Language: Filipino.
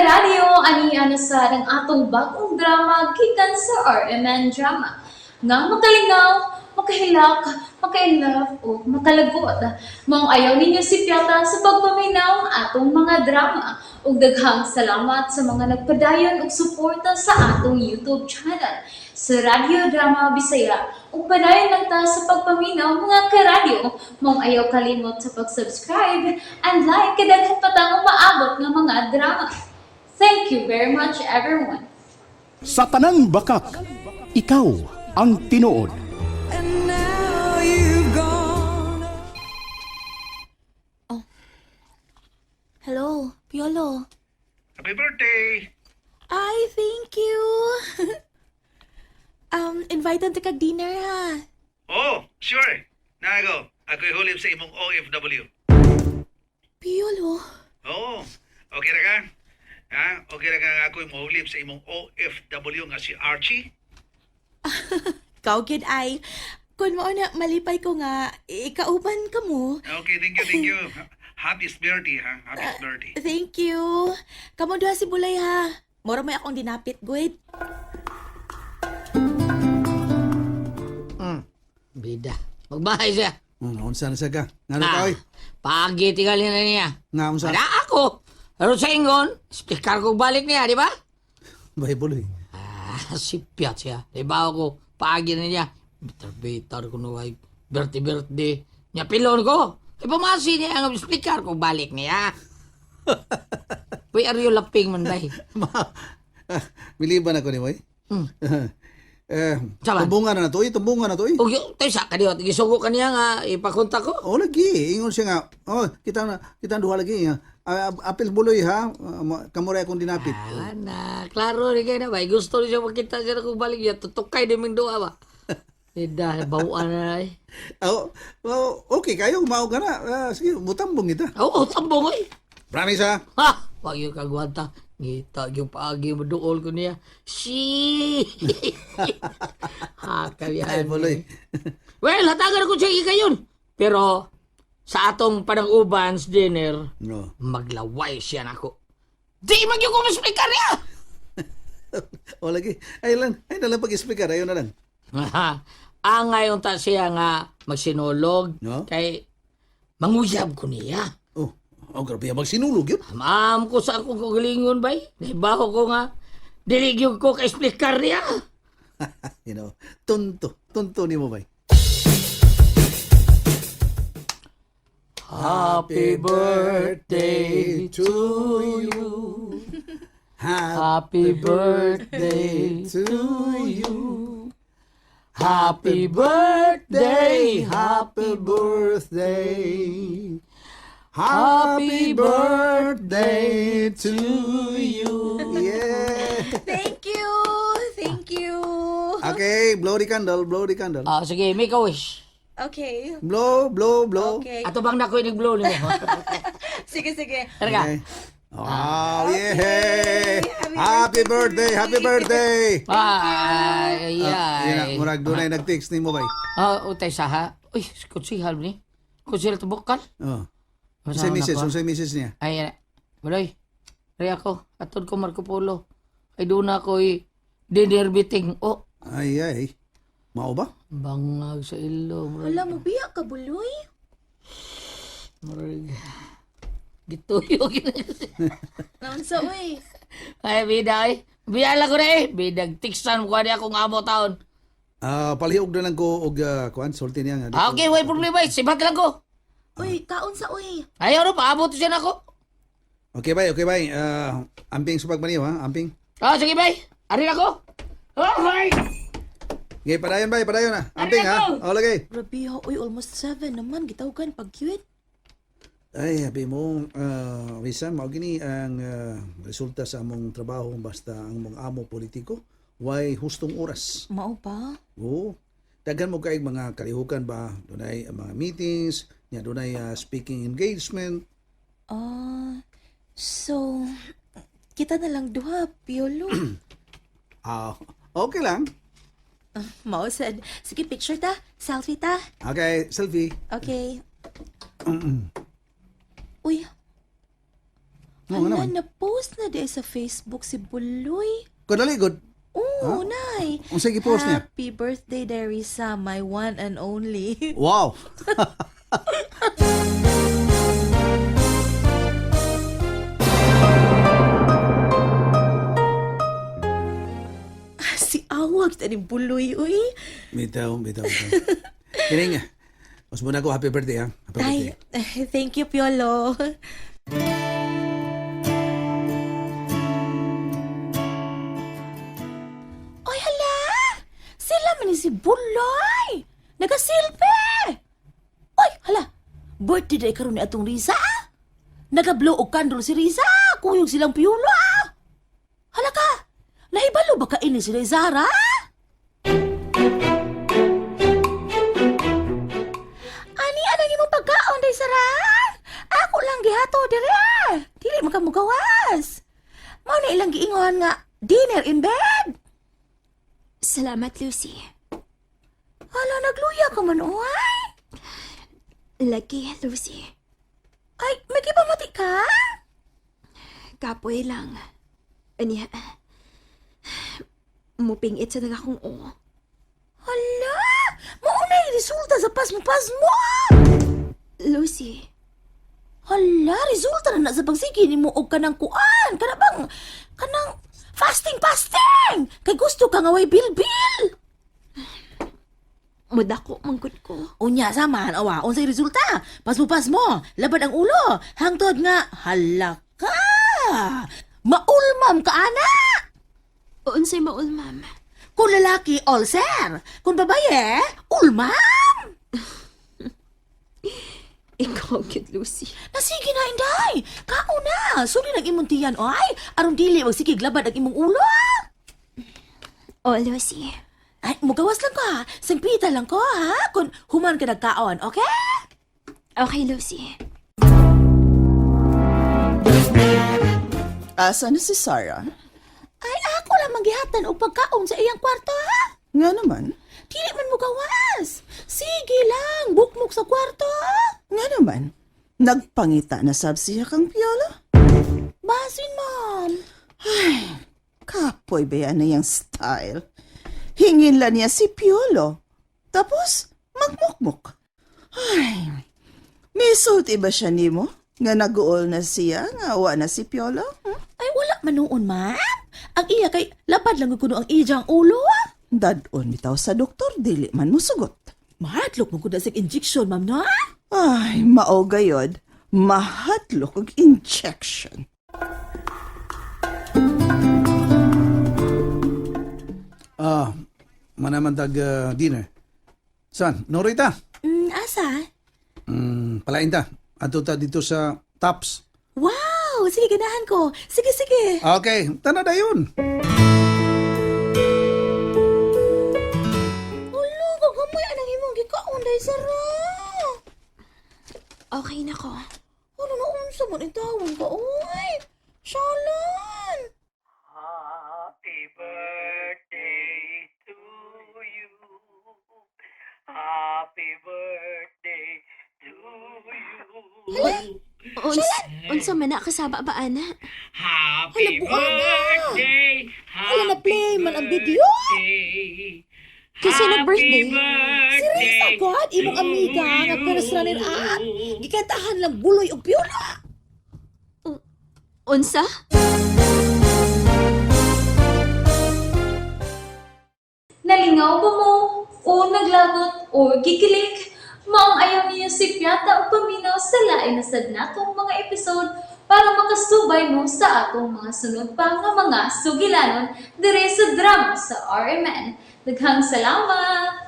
karadyo, aniya na sa ng atong bagong drama gikan sa RMN Drama. Nga makalingaw, makahilak, makailove, o makalagod. Maong ayaw ninyo si Piata sa pagpaminaw ang atong mga drama. Ug daghang salamat sa mga nagpadayon ug suporta sa atong YouTube channel sa Radyo Drama Bisaya. Ug padayon lang ta sa pagpaminaw mga karadyo. Maong ayaw kalimot sa pag-subscribe and like kadaghan pa tang maabot nga mga drama. Thank you very much everyone. Sa tanang bakak, ikaw ang tinuod. And now you've gone. Hello, Piolo. Happy birthday! Ay, thank you. Invited to kag dinner ha. Oh, sure. Nago, ako'y hulib sa imong OFW. Piolo. Oo, okay na ka? Ha? Okay na ka nga ako'y mahulib sa imong OFW nga si Archie? Kaugid ay. Kung mo na malipay ko nga, ikauban ka mo. Okay, thank you. Happy birthday, ha? Happy birthday. Thank you. Kamu duha si Bulay ha. Moro may akong dinapit, Gwyd. Bida. Magbahay siya. Unsa na siya ka? Nga na ka, oy? Pagi tingali na niya. Nga, unsa? Ada ako. Pero sa ingon, speaker ko balik niya, di ba? Bible, eh. Sipyat siya. Di ba ako, pagi na niya. Bitar-bitar ko na ay birthday. Niya pilon ko. Ipamasi niya ang speaker ko balik niya. Uy, are you laping man ba? Biliban ako ni mo, eh. Saban? Tumbungan na to, eh. Tumbungan na to, eh. O, tayo sa kaniyo. Gisugo ka niya nga, ipakunta ko. Lagi. Ingon siya nga. Kita duha lagi. Apil buloy, ha? Kamuray akong dinapit. Klaro rin kayo na ba? Gusto rin siya makita siya na kung balik niya. Tutukay din ming doa ba? Ida, bawaan na eh. Okay, kayo, umao ka na. Sige, mutambong kita. Oo, tambong eh. Promise, ha? Ha! Pag yung kagwanta, ngita yung paagi mo dool ko niya. Shee! Ha, Ay, kabihan. buloy. Well, hatagan ako siya ikayon. Pero, sa atong panang-ubans dinner, No. maglaway siya na ako. Di magyong ko speaker niya! Lagi. Ay nalang pag-speaker. Ayaw na lang. Ang ngayon ta siya nga magsinulog, No? kay manguyab ko niya. Grabe. Magsinulog yun. Ma'am ko sa akong kagalingon bay. Naibaho ko nga. Diligyo ko kay speaker niya. Tunto ni mo ba? Happy birthday to you. Happy birthday to you. Happy birthday. Happy birthday. Happy birthday to you. Yeah. Thank you. Thank you. Okay, blow the candle. Sige, make a wish. Okay. Blow. Okay. Ato bang nakoy nag-blow niya? Sige. Tara ka. Okay. Wow, yeah! Happy birthday! Ay. Murag doon ay nag-text ni mo ba? Utay sa ha. Uy, kutsihal ni. Kutsihal tubukal. Unsay misis niya? Ay, Baloy. Ray ako. Atod ko Marco Polo. Ay doon ako'y dinner meeting. Oh, Ay. Mao ba? bangag sa ilo. Wala mo biya ka, Buloy? Marag. Gituyo. Naman sa uy. Ay, bida ay. Biyala ko na eh. Bidag tiksan ko niya akong amo taon. Palihog na lang ko og kuan sulti niya nga. Okay, way problema eh. Sibat lang ko. Uy, kaon sa uy. Ayaw no, paabot siya na ako. Okay, bye. Amping sa pagmaniw, ha? Amping. Sige, bay. Arin ako. Okay. Okay, padayon na. Amping, ha? Lagi. Grabe ha. Uy, almost 7 naman. Gitawagan pag-cute. Ay, habi mo, Wisan, mao gini ang resulta sa among trabaho basta ang mga amo politiko. Why hustong oras? Mao pa? Oo. Daghan mo kaig mga kalihukan ba? Dunay mga meetings, nya dunay speaking engagement. So, kita na lang duha, Piolo. Okay lang. Mao sad. Sige, picture ta. Selfie ta. Okay, selfie. Okay. Uy. Oo nga naman. na-post na di sa Facebook si Buloy. Kadali, good. Oo, nay. Ang sige post niya. Happy birthday, Derisa, my one and only. Wow. Si Awag ta ni Buloy, uy. Bitaw. Kini nga. Mas muna ko, happy birthday, ha? Happy birthday. Ay, thank you, Piolo. Oy, hala! Sila man ni si Buloy! Nagasilpi! Oy, hala! Birthday day karon ni atong Risa? Nagablow og candle si Risa! Kuyog silang Piolo, ah! Hala ka! Nahibalo ba ka ini si Zara? Ani, anong imong pagkaon, day Sara? Ako lang gihato, dire. Dili man ka mugawas. Mao na ilang giingon nga, dinner in bed. Salamat, Lucy. Hala, nagluya ka man, uy. Lagi, Lucy. Ay, may kipamati ka? Kapoy lang. Anya, mupingit sa akong o. Hala, mauna yung resulta sa pasmo-pasmo. Lucy, Hala, resulta na sa pagsige ni mo og kanang kuan. Kanang fasting. Kay gusto ka nga way bilbil. mudako mangkod ko. Unya, samahan, awa, unsay resulta. Pasmo, labad ang ulo. Hangtod nga, hala ka. Maulmam ka, ana. Unsay maul, ma'am. Kung lalaki, ulcer. Kung babaye, ulmam. Ikaw, cute, Lucy. Nasige na, inday. Kao na. Suli ng imong tiyan, ay. Aron dili, magsigig labad ang imong ulo. O, Lucy. Ay, mugawas lang ko, ha. Sangpita lang ko, ha. Kung human ka nagkaon, okay? Okay, Lucy. Asa na si Sarah? Ay, ako lang manggihatan og pagkaon sa iyang kwarto, ha. Nga naman. Dili man mugawas. Sige lang, bukmok sa kwarto. Nga naman. Nagpangita na sab siya kang Piolo? Basin, ma'am. Kapoy ba yan na yung style? Hingin lang niya si Piolo. Tapos, magmukmuk. Ay, may sulti ba siya ni mo? Nga nag-uol na siya, nga awa na si Piolo? Ay, wala man noon, ma'am. Ang iya kay lapad lang kuno ang iyang ulo, ha. Dadon bitaw sa doktor, dili man mo sugot. Mahatlok mo kuno sa injection, ma'am, no? Ay, mao gayod. Mahatlok og injection. Manaman tag dinner. San? Norita? Asa? Palain ta. Ato ta dito sa Tops. Wow! Sige, ganahan ko. Sige. Okay, tana dayon. Ulo, kagamoy anang imong gikaon, day Sara. Okay na ko. Ano na unsa man itawon ka, uy? Shalan! Happy birthday to you. Happy birthday to you. Unsa man na kasaba ba, ana? Happy Hala, buwan na. birthday. Hala, na-play man ang video. Kasi nag-birthday. Si Risa God, imong amiga, nga personalin at gikantahan lang buloy og piola. Unsa? Nalingaw ba mo? O naglagot? O gikilik? Maong ayaw niya si Piata o paminaw sa lain na sad natong mga episode para makasubay mo sa atong mga sunod pa nga mga sugilanon dire sa drama sa RMN. Daghang salamat!